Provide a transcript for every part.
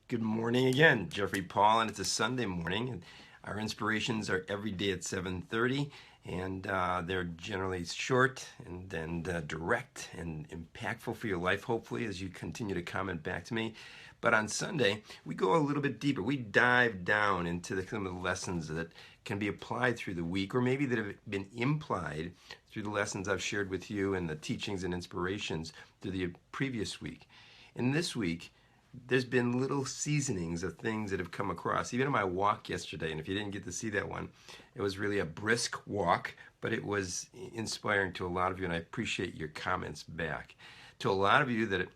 Good morning again, Jeffrey Paul, and it's a Sunday morning. And our inspirations are every day at 7:30, and they're generally short and direct and impactful for your life, hopefully, as you continue to comment back to me. But on Sunday, we go a little bit deeper. We dive down into some of the lessons that can be applied through the week, or maybe that have been implied through the lessons I've shared with you and the teachings and inspirations through the previous week. In this week, there's been little seasonings of things that have come across. Even in my walk yesterday, and if you didn't get to see that one, it was really a brisk walk, but it was inspiring to a lot of you, and I appreciate your comments back. To a lot of you that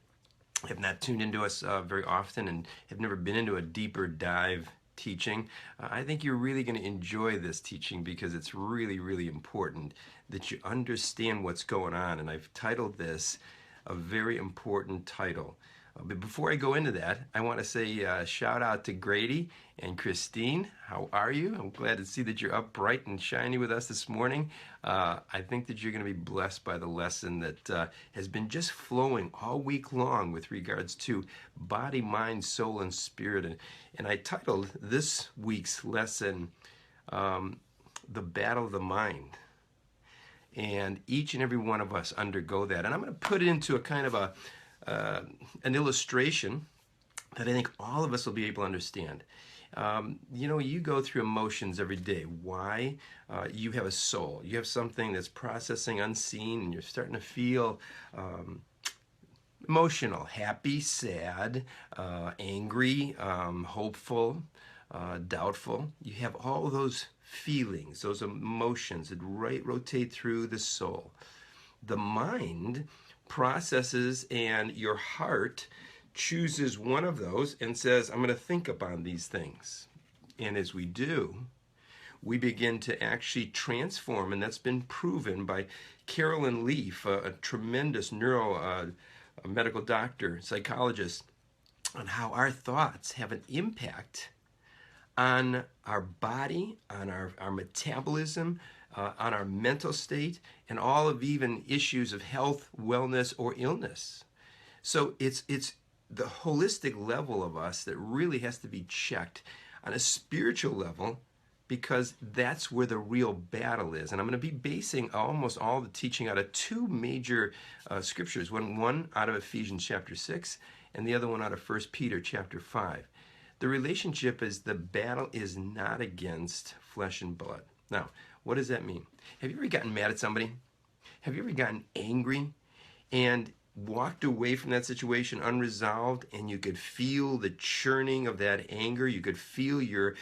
have not tuned into us very often and have never been into a deeper dive teaching, I think you're really going to enjoy this teaching because it's really, really important that you understand what's going on. And I've titled this a very important title. But before I go into that, I want to say shout out to Grady and Christine. How are you? I'm glad to see that you're up bright and shiny with us this morning. I think that you're going to be blessed by the lesson that has been just flowing all week long with regards to body, mind, soul, and spirit. And I titled this week's lesson, The Battle of the Mind. And each and every one of us undergo that. And I'm going to put it into a kind of an illustration that I think all of us will be able to understand. You go through emotions every day. Why? You have a soul. You have something that's processing unseen, and you're starting to feel emotional, happy, sad, angry, hopeful, doubtful. You have all those feelings, those emotions that rotate through the soul. The mind processes, and your heart chooses one of those and says, I'm going to think upon these things. And as we do, we begin to actually transform, and that's been proven by Carolyn Leaf, a tremendous medical doctor, psychologist, on how our thoughts have an impact on our body, on our metabolism, on our mental state, and all of even issues of health, wellness, or illness. So it's the holistic level of us that really has to be checked on a spiritual level, because that's where the real battle is. And I'm going to be basing almost all the teaching out of two major scriptures, one out of Ephesians chapter 6 and the other one out of 1 Peter chapter 5. The relationship is the battle is not against flesh and blood. Now, what does that mean? Have you ever gotten mad at somebody? Have you ever gotten angry and walked away from that situation unresolved, and you could feel the churning of that anger? You could feel your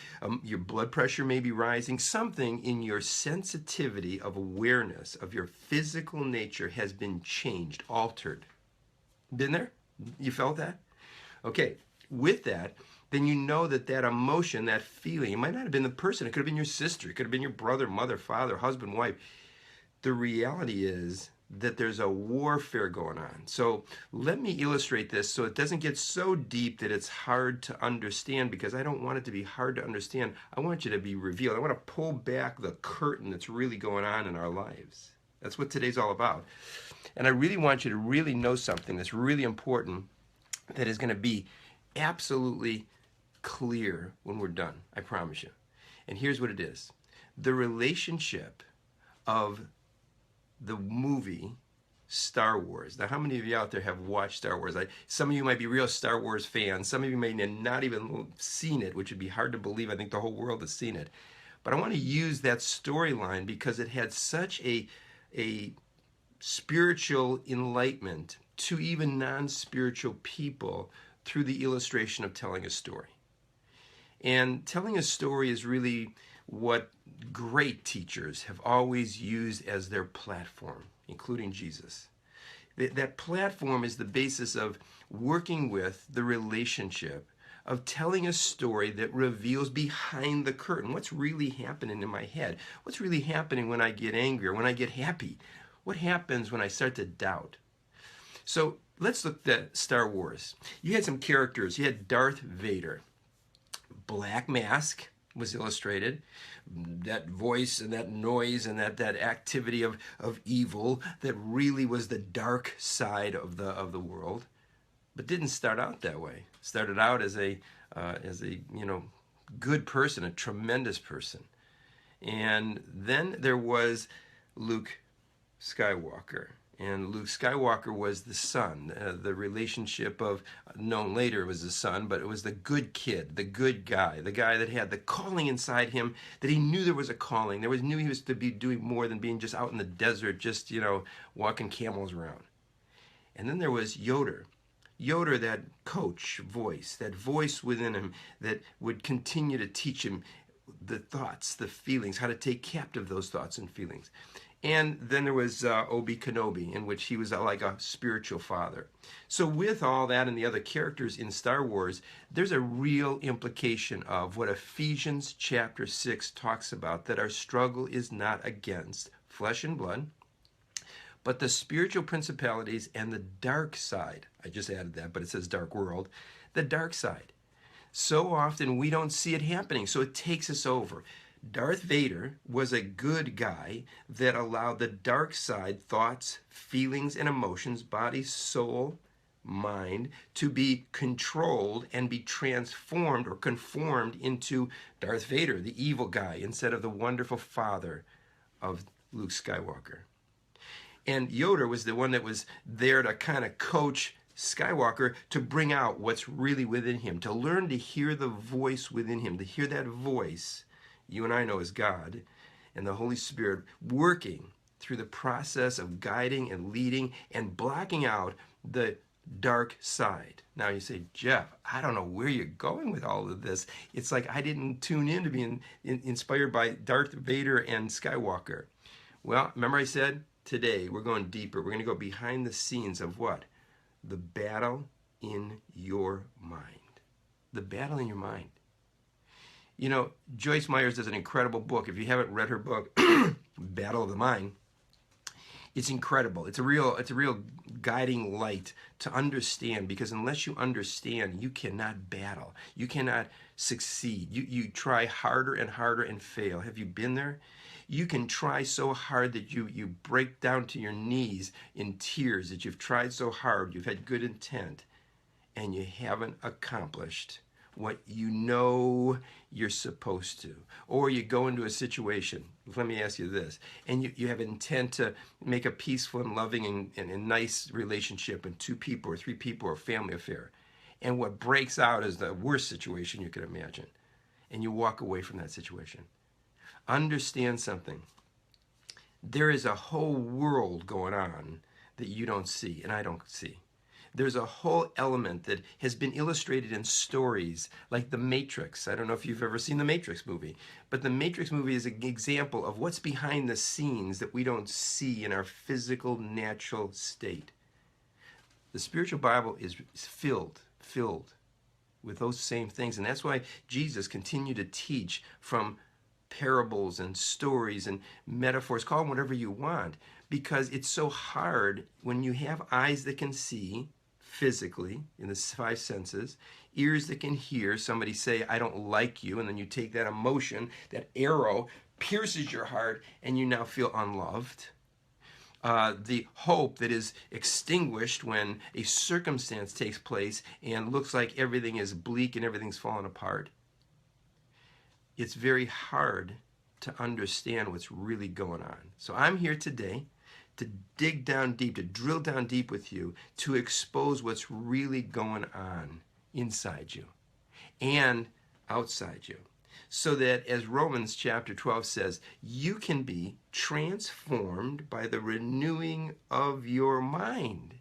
blood pressure maybe rising. Something in your sensitivity of awareness of your physical nature has been changed, altered. Been there? You felt that? Okay, with that, then you know that emotion, that feeling, it might not have been the person. It could have been your sister. It could have been your brother, mother, father, husband, wife. The reality is that there's a warfare going on. So let me illustrate this so it doesn't get so deep that it's hard to understand, because I don't want it to be hard to understand. I want you to be revealed. I want to pull back the curtain that's really going on in our lives. That's what today's all about. And I really want you to really know something that's really important, that is going to be absolutely clear when we're done, I promise you. And here's what it is. The relationship of the movie Star Wars. Now, how many of you out there have watched Star Wars? Some of you might be real Star Wars fans. Some of you may not even seen it, which would be hard to believe. I think the whole world has seen it. But I want to use that storyline because it had such a spiritual enlightenment to even non-spiritual people through the illustration of telling a story. And telling a story is really what great teachers have always used as their platform, including Jesus. That platform is the basis of working with the relationship of telling a story that reveals behind the curtain what's really happening in my head, what's really happening when I get angry or when I get happy, what happens when I start to doubt. So let's look at Star Wars. You had some characters. You had Darth Vader. Black mask was illustrated, that voice and that noise and that activity of evil that really was the dark side of the world. but didn't start out that way. Started out as a good person, a tremendous person. And then there was Luke Skywalker. And Luke Skywalker was the son. The relationship of, known later was the son, but it was the good kid, the good guy, the guy that had the calling inside him, that he knew there was a calling. Knew he was to be doing more than being just out in the desert, just, walking camels around. And then there was Yoder. Yoder, that coach voice, that voice within him that would continue to teach him the thoughts, the feelings, how to take captive those thoughts and feelings. And then there was Obi Kenobi, in which he was like a spiritual father. So with all that and the other characters in Star Wars, there's a real implication of what Ephesians chapter 6 talks about, that our struggle is not against flesh and blood, but the spiritual principalities and the dark side. I just added that, but it says dark world. The dark side. So often we don't see it happening, so it takes us over. Darth Vader was a good guy that allowed the dark side, thoughts, feelings, and emotions, body, soul, mind, to be controlled and be transformed or conformed into Darth Vader, the evil guy, instead of the wonderful father of Luke Skywalker. And Yoda was the one that was there to kind of coach Skywalker to bring out what's really within him, to learn to hear the voice within him, to hear that voice you and I know as God and the Holy Spirit working through the process of guiding and leading and blocking out the dark side. Now you say, Jeff, I don't know where you're going with all of this. It's like I didn't tune in to be inspired by Darth Vader and Skywalker. Well, remember I said today we're going deeper. We're going to go behind the scenes of what? The battle in your mind. The battle in your mind. Joyce Myers does an incredible book. If you haven't read her book, Battle of the Mind, it's incredible. It's a real guiding light to understand, because unless you understand, you cannot battle. You cannot succeed. You try harder and harder and fail. Have you been there? You can try so hard that you break down to your knees in tears, that you've tried so hard, you've had good intent, and you haven't accomplished what you know you're supposed to. Or you go into a situation, let me ask you this, and you have intent to make a peaceful and loving and nice relationship in 2 people or 3 people or family affair. And what breaks out is the worst situation you could imagine. And you walk away from that situation. Understand something. There is a whole world going on that you don't see and I don't see. There's a whole element that has been illustrated in stories like The Matrix. I don't know if you've ever seen The Matrix movie, but The Matrix movie is an example of what's behind the scenes that we don't see in our physical, natural state. The spiritual Bible is filled with those same things, and that's why Jesus continued to teach from parables and stories and metaphors, call them whatever you want, because it's so hard when you have eyes that can see physically in the 5 senses, ears that can hear somebody say, I don't like you, and then you take that emotion, that arrow pierces your heart, and you now feel unloved. The hope that is extinguished when a circumstance takes place and looks like everything is bleak and everything's falling apart. It's very hard to understand what's really going on. So I'm here today to dig down deep, to drill down deep with you, to expose what's really going on inside you and outside you. So that, as Romans chapter 12 says, you can be transformed by the renewing of your mind.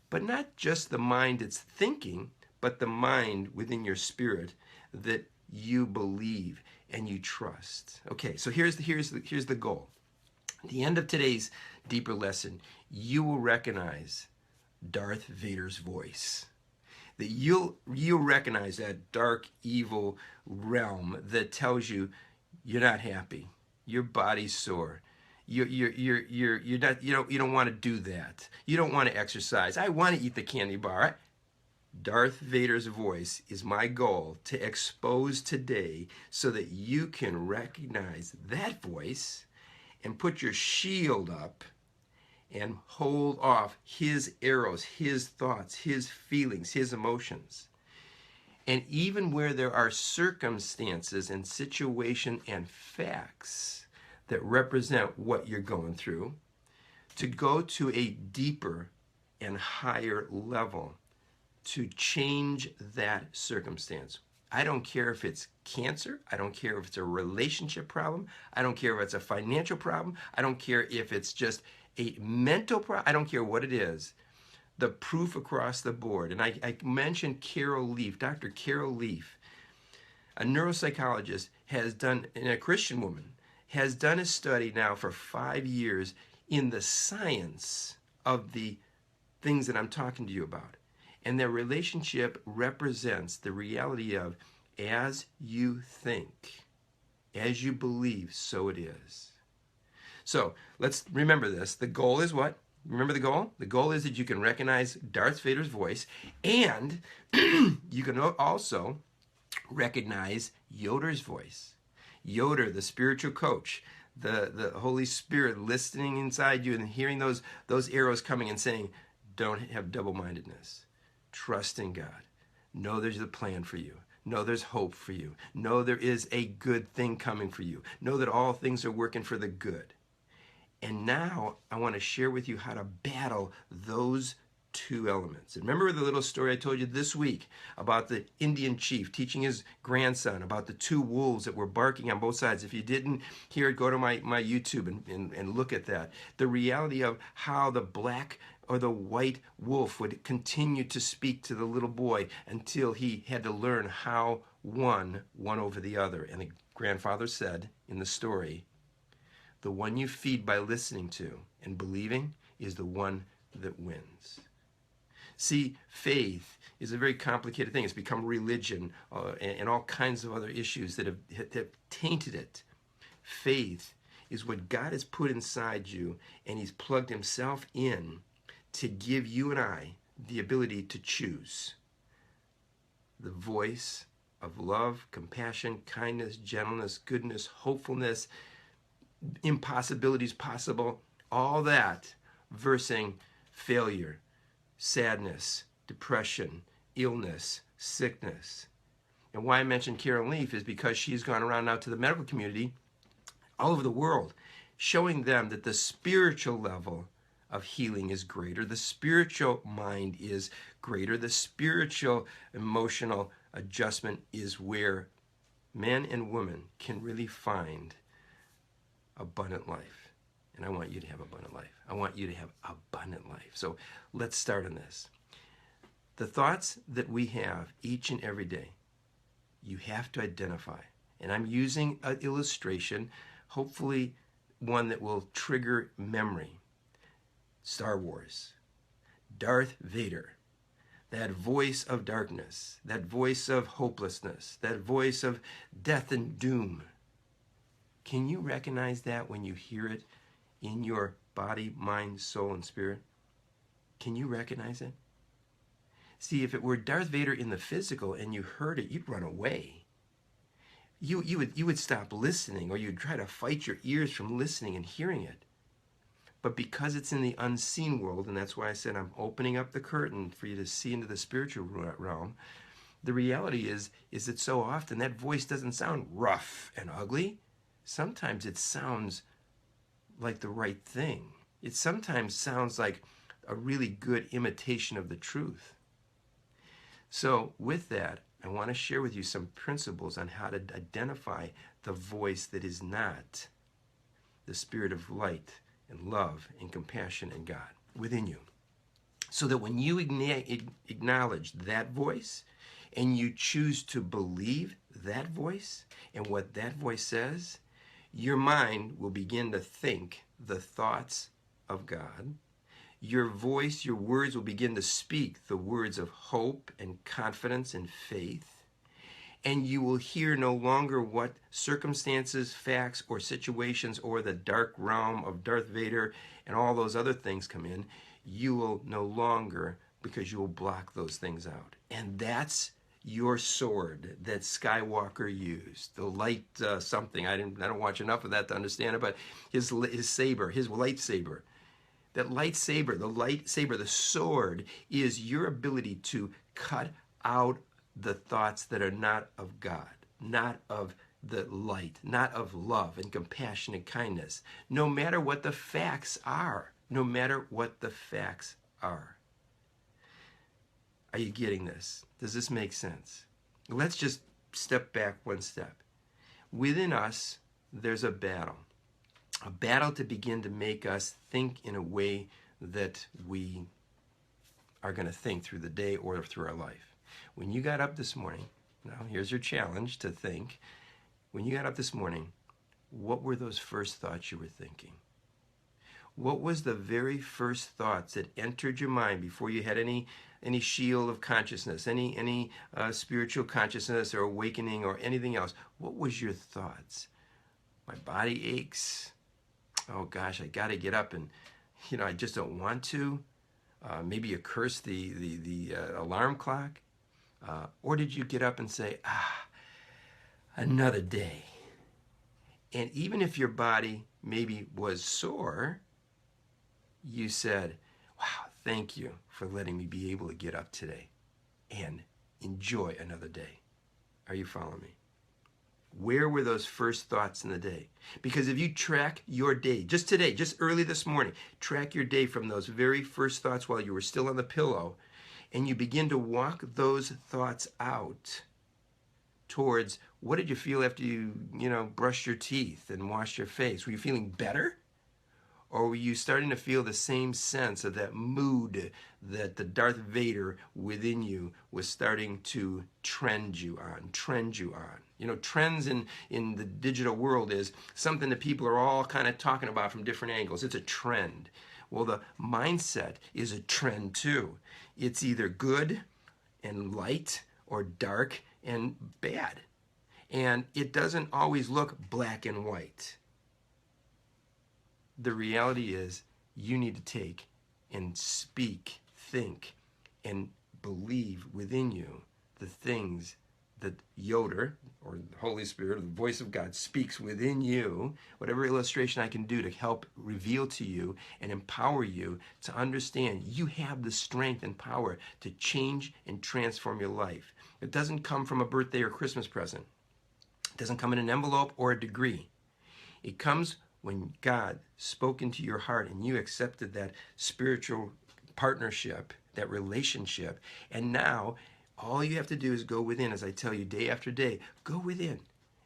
But not just the mind that's thinking, but the mind within your spirit that you believe and you trust. Okay, so here's the goal. At the end of today's deeper lesson, you will recognize Darth Vader's voice. That you'll recognize that dark, evil realm that tells you you're not happy, your body's sore, you're not, you don't want to do that, you don't want to exercise, I want to eat the candy bar. Darth Vader's voice is my goal to expose today, so that you can recognize that voice and put your shield up and hold off his arrows, his thoughts, his feelings, his emotions. And even where there are circumstances and situation and facts that represent what you're going through, to go to a deeper and higher level to change that circumstance. I don't care if it's cancer. I don't care if it's a relationship problem. I don't care if it's a financial problem. I don't care if it's just a mental problem. I don't care what it is. The proof across the board. And I mentioned Carol Leaf, Dr. Carol Leaf, a neuropsychologist, has done, and a Christian woman, has done a study now for 5 years in the science of the things that I'm talking to you about. And their relationship represents the reality of, as you think, as you believe, so it is. So let's remember this. The goal is what? Remember the goal? The goal is that you can recognize Darth Vader's voice, and you can also recognize Yoder's voice. Yoder, the spiritual coach, the Holy Spirit listening inside you and hearing those arrows coming and saying, don't have double-mindedness. Trust in God. Know there's a plan for you. Know there's hope for you. Know there is a good thing coming for you. Know that all things are working for the good. And now I want to share with you how to battle those two elements. And remember the little story I told you this week about the Indian chief teaching his grandson about the two wolves that were barking on both sides. If you didn't hear it, go to my YouTube and look at that. The reality of how the black or the white wolf would continue to speak to the little boy until he had to learn how one won over the other. And the grandfather said in the story, the one you feed by listening to and believing is the one that wins. See, faith is a very complicated thing. It's become religion and all kinds of other issues that have tainted it. Faith is what God has put inside you, and he's plugged himself in to give you and I the ability to choose the voice of love, compassion, kindness, gentleness, goodness, hopefulness, impossibilities possible, all that versus failure, sadness, depression, illness, sickness. And why I mentioned Carol Leaf is because she's gone around now to the medical community all over the world, showing them that the spiritual level of healing is greater, the spiritual mind is greater, the spiritual emotional adjustment is where men and women can really find abundant life. And I want you to have abundant life. I want you to have abundant life. So let's start on this. The thoughts that we have each and every day, you have to identify. And I'm using an illustration, hopefully one that will trigger memory. Star Wars, Darth Vader, that voice of darkness, that voice of hopelessness, that voice of death and doom. Can you recognize that when you hear it in your body, mind, soul, and spirit? Can you recognize it? See, if it were Darth Vader in the physical and you heard it, you'd run away. You would stop listening, or you'd try to fight your ears from listening and hearing it. But because it's in the unseen world, and that's why I said I'm opening up the curtain for you to see into the spiritual realm, the reality is that so often that voice doesn't sound rough and ugly. Sometimes it sounds like the right thing. It sometimes sounds like a really good imitation of the truth. So with that, I want to share with you some principles on how to identify the voice that is not the spirit of light and love and compassion and God within you. So that when you acknowledge that voice and you choose to believe that voice and what that voice says, your mind will begin to think the thoughts of God. Your voice, your words will begin to speak the words of hope and confidence and faith. And you will hear no longer what circumstances, facts, or situations, or the dark realm of Darth Vader and all those other things come in. You will no longer, because you will block those things out. And that's your sword that Skywalker used, the light something. I don't watch enough of that to understand it, but his saber, his lightsaber. That lightsaber, the sword, is your ability to cut out the thoughts that are not of God, not of the light, not of love and compassion and kindness, no matter what the facts are. No matter what the facts are. Are you getting this? Does this make sense? Let's just step back one step. Within us, there's a battle to begin to make us think in a way that we are going to think through the day or through our life. When you got up this morning, now here's your challenge to think. When you got up this morning, what were those first thoughts you were thinking? What was the very first thoughts that entered your mind before you had any shield of consciousness, any spiritual consciousness or awakening or anything else? What was your thoughts? My body aches. Oh gosh, I got to get up, and I just don't want to. Maybe you cursed the alarm clock, or did you get up and say, another day? And even if your body maybe was sore, you said, wow, thank you for letting me be able to get up today and enjoy another day. Are you following me? Where were those first thoughts in the day? Because if you track your day, just today, just early this morning, track your day from those very first thoughts while you were still on the pillow, and you begin to walk those thoughts out towards, what did you feel after you brushed your teeth and washed your face? Were you feeling better? Or were you starting to feel the same sense of that mood that the Darth Vader within you was starting to trend you on? Trends in the digital world is something that people are all kind of talking about from different angles. It's a trend. Well, the mindset is a trend too. It's either good and light or dark and bad. And it doesn't always look black and white. The reality is you need to take and speak, think, and believe within you the things that Yoder, or the Holy Spirit, or the voice of God, speaks within you, whatever illustration I can do to help reveal to you and empower you to understand you have the strength and power to change and transform your life. It doesn't come from a birthday or Christmas present. It doesn't come in an envelope or a degree. It comes when God spoke into your heart and you accepted that spiritual partnership, that relationship, and now all you have to do is go within, as I tell you day after day, go within.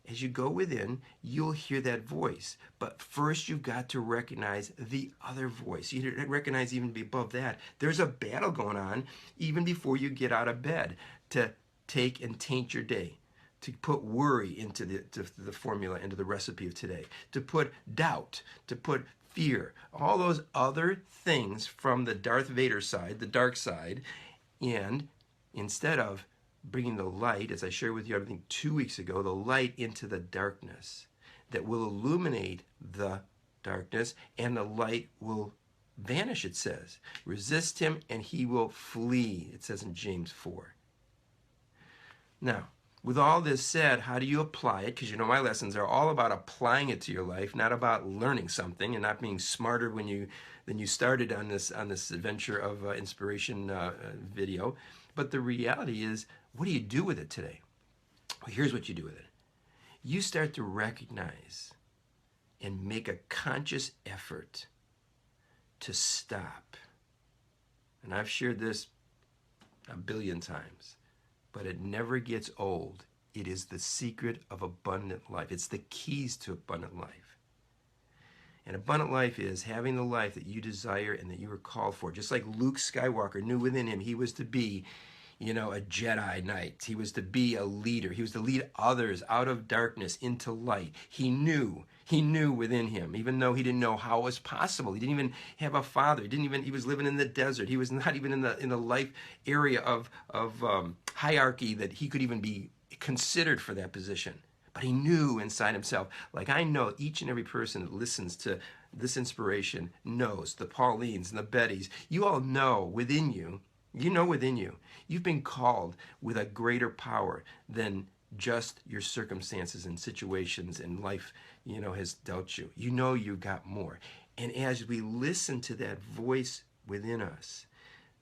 As you go within, you'll hear that voice. But first you've got to recognize the other voice. You recognize even above that, there's a battle going on even before you get out of bed to take and taint your day, to put worry into the formula, into the recipe of today, to put doubt, to put fear, all those other things from the Darth Vader side, the dark side, and instead of bringing the light, as I shared with you, I think 2 weeks ago, the light into the darkness that will illuminate the darkness, and the light will vanish, it says. Resist him and he will flee, it says in James 4. Now, with all this said, how do you apply it? Because my lessons are all about applying it to your life, not about learning something and not being smarter than you started on this adventure of inspiration video. But the reality is, what do you do with it today? Well, here's what you do with it. You start to recognize and make a conscious effort to stop. And I've shared this a billion times, but it never gets old. It is the secret of abundant life. It's the keys to abundant life. And abundant life is having the life that you desire and that you were called for. Just like Luke Skywalker knew within him he was to be, a Jedi Knight. He was to be a leader. He was to lead others out of darkness into light. He knew within him, even though he didn't know how it was possible. He didn't even have a father. He was living in the desert. He was not even in the life area of hierarchy that he could even be considered for that position. But he knew inside himself, like I know each and every person that listens to this inspiration knows, the Paulines and the Bettys, you all know within you, you've been called with a greater power than just your circumstances and situations and life, has dealt you. You've got more. And as we listen to that voice within us,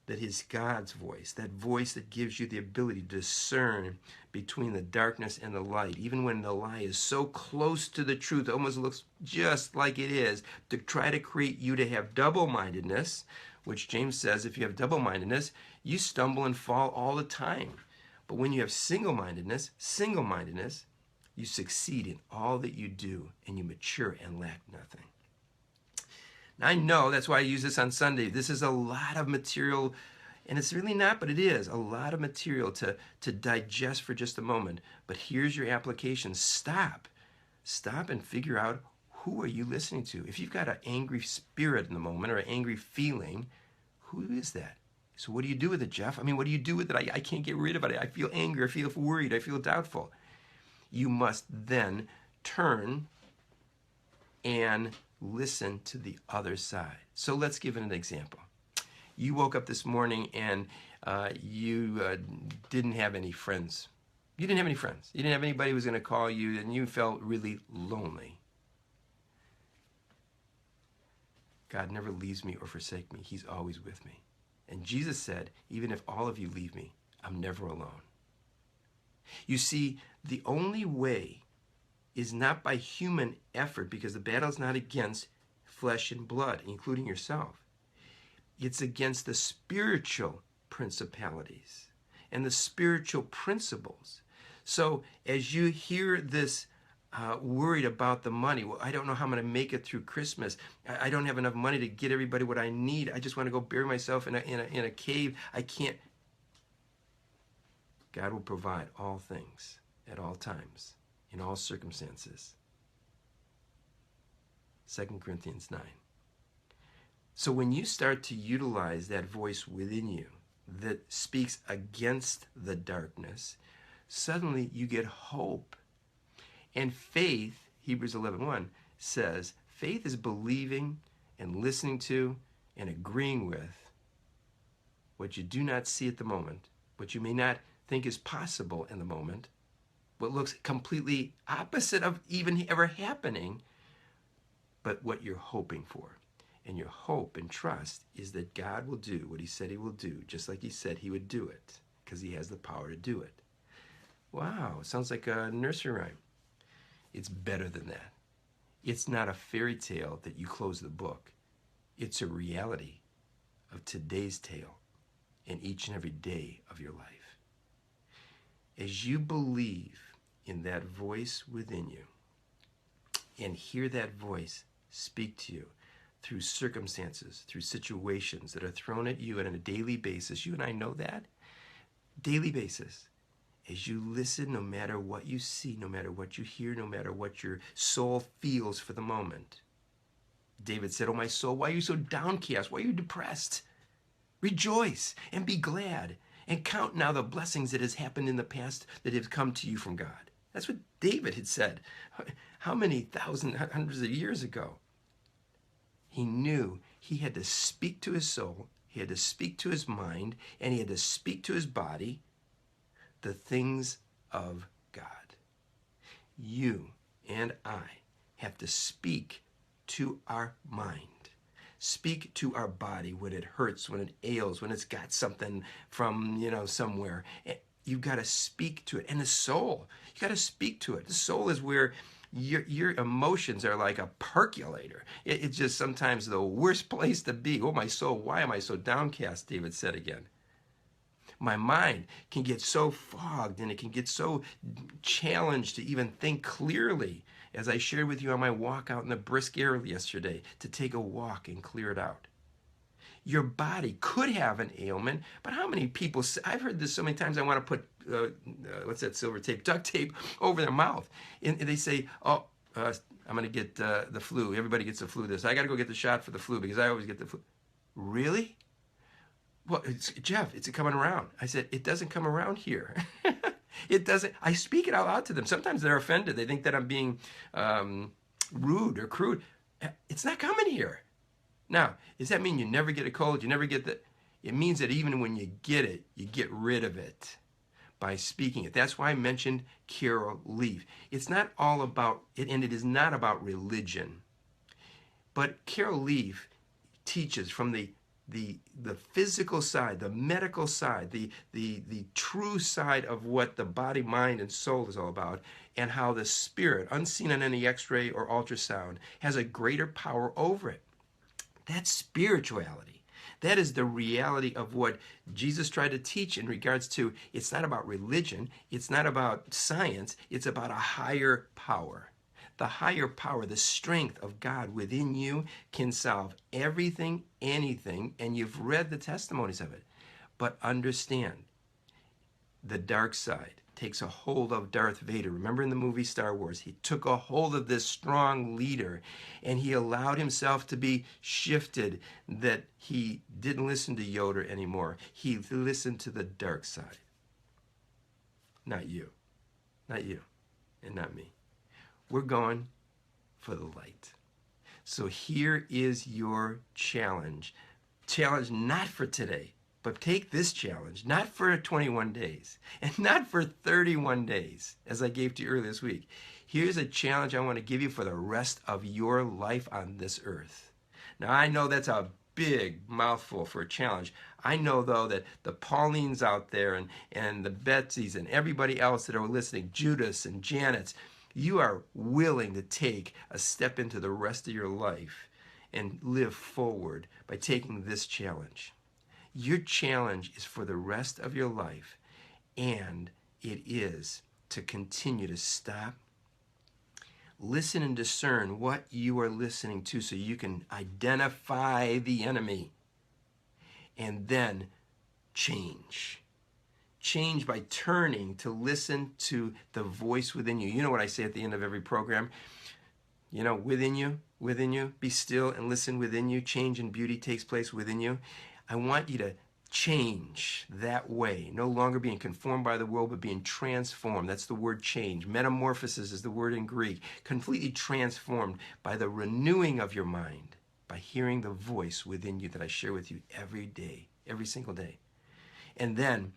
that is God's voice, that voice that gives you the ability to discern between the darkness and the light, even when the lie is so close to the truth, it almost looks just like it is, to try to create you to have double-mindedness, which James says if you have double-mindedness, you stumble and fall all the time. But when you have single-mindedness, you succeed in all that you do, and you mature and lack nothing. Now, I know that's why I use this on Sunday. This is a lot of material, and it's really not, but it is a lot of material to digest for just a moment. But here's your application. Stop and figure out, who are you listening to? If you've got an angry spirit in the moment or an angry feeling, who is that? So what do you do with it, Jeff? I mean, what do you do with it? I can't get rid of it. I feel angry. I feel worried. I feel doubtful. You must then turn and listen to the other side. So let's give it an example. You woke up this morning and you didn't have any friends. You didn't have any friends. You didn't have anybody who was going to call you, and you felt really lonely. God never leaves me or forsakes me. He's always with me. And Jesus said, even if all of you leave me, I'm never alone. You see, the only way is not by human effort, because the battle is not against flesh and blood, including yourself. It's against the spiritual principalities and the spiritual principles. So as you hear this worried about the money, well, I don't know how I'm going to make it through Christmas. I don't have enough money to get everybody what I need. I just want to go bury myself in a cave. I can't. God will provide all things at all times, in all circumstances. 2 Corinthians 9. So when you start to utilize that voice within you that speaks against the darkness, suddenly you get hope. And faith, Hebrews 11:1 says, faith is believing and listening to and agreeing with what you do not see at the moment, what you may not think is possible in the moment, what looks completely opposite of even ever happening, but what you're hoping for. And your hope and trust is that God will do what he said he will do, just like he said he would do it, because he has the power to do it. Wow, sounds like a nursery rhyme. It's better than that. It's not a fairy tale that you close the book. It's a reality of today's tale in each and every day of your life. As you believe in that voice within you and hear that voice speak to you through circumstances, through situations that are thrown at you on a daily basis, you and I know that, daily basis, as you listen, no matter what you see, no matter what you hear, no matter what your soul feels for the moment. David said, "Oh, my soul, why are you so downcast? Why are you depressed? Rejoice and be glad, and count now the blessings that has happened in the past that have come to you from God." That's what David had said. How many thousands, hundreds of years ago? He knew he had to speak to his soul, he had to speak to his mind, and he had to speak to his body the things of God. You and I have to speak to our mind. Speak to our body when it hurts, when it ails, when it's got something from, somewhere. You've got to speak to it. And the soul, you got to speak to it. The soul is where your emotions are like a percolator. It's just sometimes the worst place to be. Oh, my soul, why am I so downcast? David said again. My mind can get so fogged and it can get so challenged to even think clearly, as I shared with you on my walk out in the brisk air yesterday, to take a walk and clear it out. Your body could have an ailment, but how many people, I've heard this so many times, I want to put, what's that silver tape, duct tape over their mouth. And they say, I'm going to get the flu. Everybody gets the flu this. I got to go get the shot for the flu because I always get the flu. Really? Well, Jeff, it's coming around. I said, it doesn't come around here. It doesn't. I speak it out loud to them. Sometimes they're offended. They think that I'm being rude or crude. It's not coming here. Now, does that mean you never get a cold? You never get the... It means that even when you get it, you get rid of it by speaking it. That's why I mentioned Carol Leaf. It's not all about it, and it is not about religion. But Carol Leaf teaches from the physical side, the medical side, the true side of what the body, mind, and soul is all about, and how the spirit, unseen on any x-ray or ultrasound, has a greater power over it. That's spirituality. That is the reality of what Jesus tried to teach in regards to, it's not about religion, it's not about science, it's about a higher power. The higher power, the strength of God within you can solve everything, anything, and you've read the testimonies of it. But understand, the dark side takes a hold of Darth Vader. Remember in the movie Star Wars, he took a hold of this strong leader and he allowed himself to be shifted, that he didn't listen to Yoda anymore. He listened to the dark side. Not you. Not you. And not me. We're going for the light. So here is your challenge. Challenge not for today, but take this challenge, not for 21 days, and not for 31 days, as I gave to you earlier this week. Here's a challenge I want to give you for the rest of your life on this earth. Now, I know that's a big mouthful for a challenge. I know, though, that the Paulines out there and the Betsy's and everybody else that are listening, Judas and Janet's, you are willing to take a step into the rest of your life and live forward by taking this challenge. Your challenge is for the rest of your life, and it is to continue to stop, listen and discern what you are listening to so you can identify the enemy, and then change. Change by turning to listen to the voice within you. You know what I say at the end of every program? You know, within you, be still and listen within you. Change and beauty takes place within you. I want you to change that way, no longer being conformed by the world, but being transformed. That's the word change. Metamorphosis is the word in Greek. Completely transformed by the renewing of your mind, by hearing the voice within you that I share with you every day, every single day. And then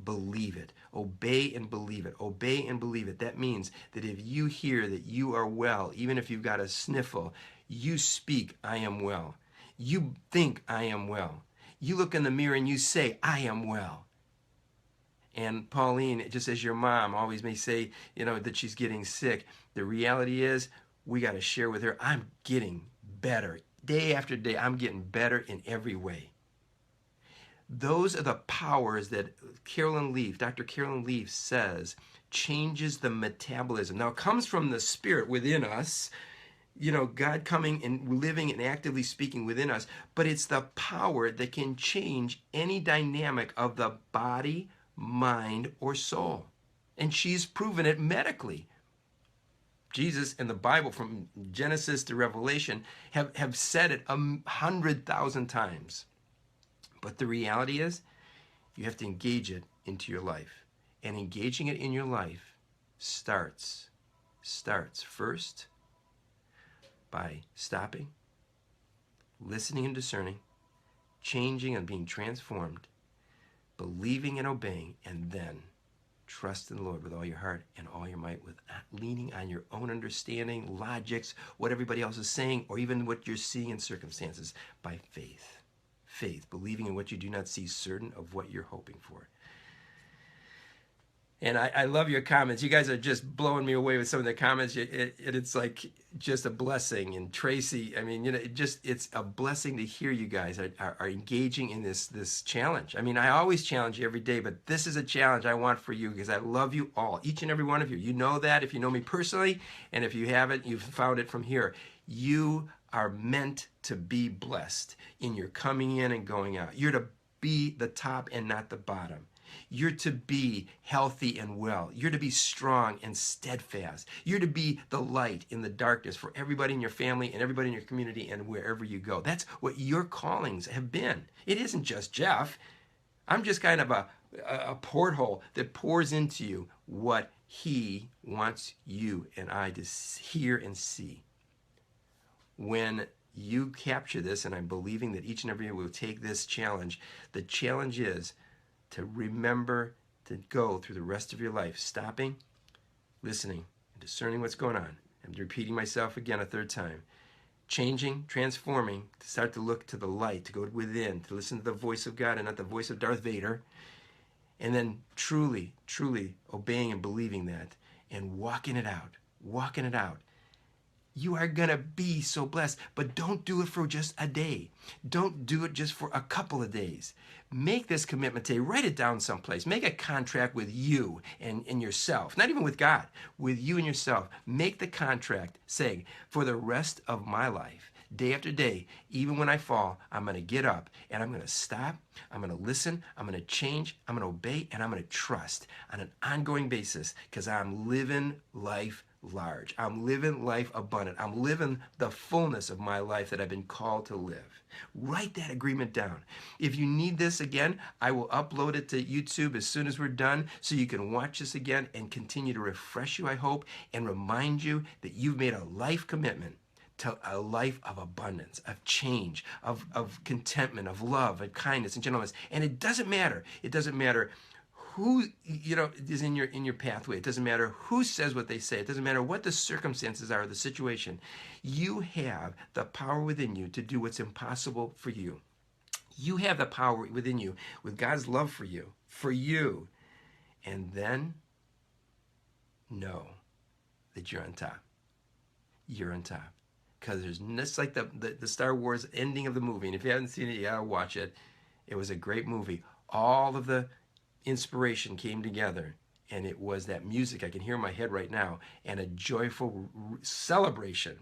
believe it. Obey and believe it. Obey and believe it. That means that if you hear that you are well, even if you've got a sniffle, you speak, I am well. You think, I am well. You look in the mirror and you say, I am well. And Pauline, just as your mom always may say, you know, that she's getting sick, the reality is we got to share with her, I'm getting better. Day after day, I'm getting better in every way. Those are the powers that Dr. Carolyn Leaf says changes the metabolism. Now, it comes from the spirit within us, you know, God coming and living and actively speaking within us, but it's the power that can change any dynamic of the body, mind, or soul. And she's proven it medically. Jesus and the Bible from Genesis to Revelation have said it 100,000 times. But the reality is, you have to engage it into your life. And engaging it in your life starts first by stopping, listening and discerning, changing and being transformed, believing and obeying, and then trust in the Lord with all your heart and all your might, without leaning on your own understanding, logics, what everybody else is saying, or even what you're seeing in circumstances, by faith. Faith, believing in what you do not see, certain of what you're hoping for. And I love your comments. You guys are just blowing me away with some of the comments. It's like just a blessing. And Tracy, I mean, you know, it's a blessing to hear you guys are engaging in this challenge. I mean, I always challenge you every day, but this is a challenge I want for you because I love you all, each and every one of you. You know that if you know me personally, and if you haven't, you've found it from here. You are meant to be blessed in your coming in and going out. You're to be the top and not the bottom. You're to be healthy and well. You're to be strong and steadfast. You're to be the light in the darkness for everybody in your family and everybody in your community and wherever you go. That's what your callings have been. It isn't just Jeff. I'm just kind of a porthole that pours into you what he wants you and I to hear and see. When you capture this, and I'm believing that each and every one will take this challenge, the challenge is to remember to go through the rest of your life, stopping, listening, and discerning what's going on. I'm repeating myself again a third time. changing, transforming, to start to look to the light, to go within, to listen to the voice of God and not the voice of Darth Vader, and then truly, truly obeying and believing that and walking it out, you are going to be so blessed. But don't do it for just a day. Don't do it just for a couple of days. Make this commitment today. Write it down someplace. Make a contract with you and yourself. Not even with God, with you and yourself. Make the contract saying, for the rest of my life, day after day, even when I fall, I'm going to get up and I'm going to stop. I'm going to listen. I'm going to change. I'm going to obey. And I'm going to trust on an ongoing basis because I'm living life large. I'm living life abundant. I'm living the fullness of my life that I've been called to live. Write that agreement down. If you need this again, I will upload it to YouTube as soon as we're done so you can watch this again and continue to refresh you, I hope, and remind you that you've made a life commitment to a life of abundance, of change, of contentment, of love, and kindness, and gentleness. And it doesn't matter. It doesn't matter who is in your pathway. It doesn't matter who says what they say. It doesn't matter what the circumstances are, the situation. You have the power within you to do what's impossible for you. You have the power within you with God's love for you. And then know that you're on top. You're on top. Because there's just like the Star Wars ending of the movie. And if you haven't seen it, you gotta watch it. It was a great movie. All of the inspiration came together, and it was that music I can hear in my head right now, and a joyful celebration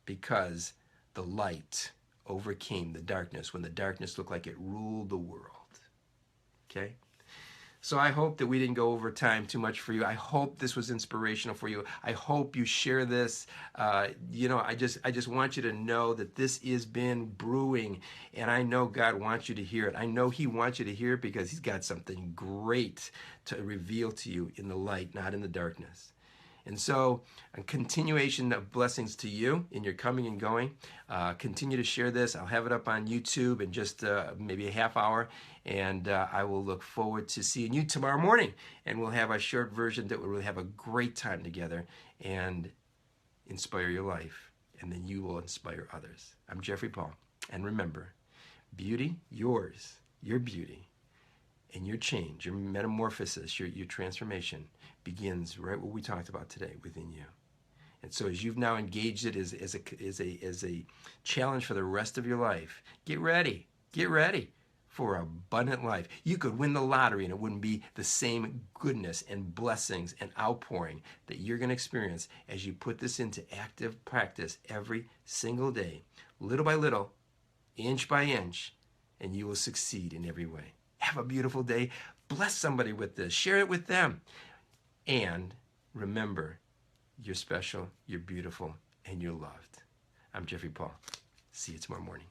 because the light overcame the darkness when the darkness looked like it ruled the world. Okay? So I hope that we didn't go over time too much for you. I hope this was inspirational for you. I hope you share this. I just want you to know that this has been brewing, and I know God wants you to hear it. I know He wants you to hear it because He's got something great to reveal to you in the light, not in the darkness. And so a continuation of blessings to you in your coming and going. Continue to share this. I'll have it up on YouTube in just maybe a half hour. And I will look forward to seeing you tomorrow morning. And we'll have a short version that will have a great time together and inspire your life. And then you will inspire others. I'm Jeffrey Paul. And remember, beauty, yours, your beauty, and your change, your metamorphosis, your transformation begins right what we talked about today within you. And so as you've now engaged it as a challenge for the rest of your life, get ready for an abundant life. You could win the lottery and it wouldn't be the same goodness and blessings and outpouring that you're going to experience as you put this into active practice every single day, little by little, inch by inch, and you will succeed in every way. Have a beautiful day. Bless somebody with this. Share it with them. And remember, you're special, you're beautiful, and you're loved. I'm Jeffrey Paul. See you tomorrow morning.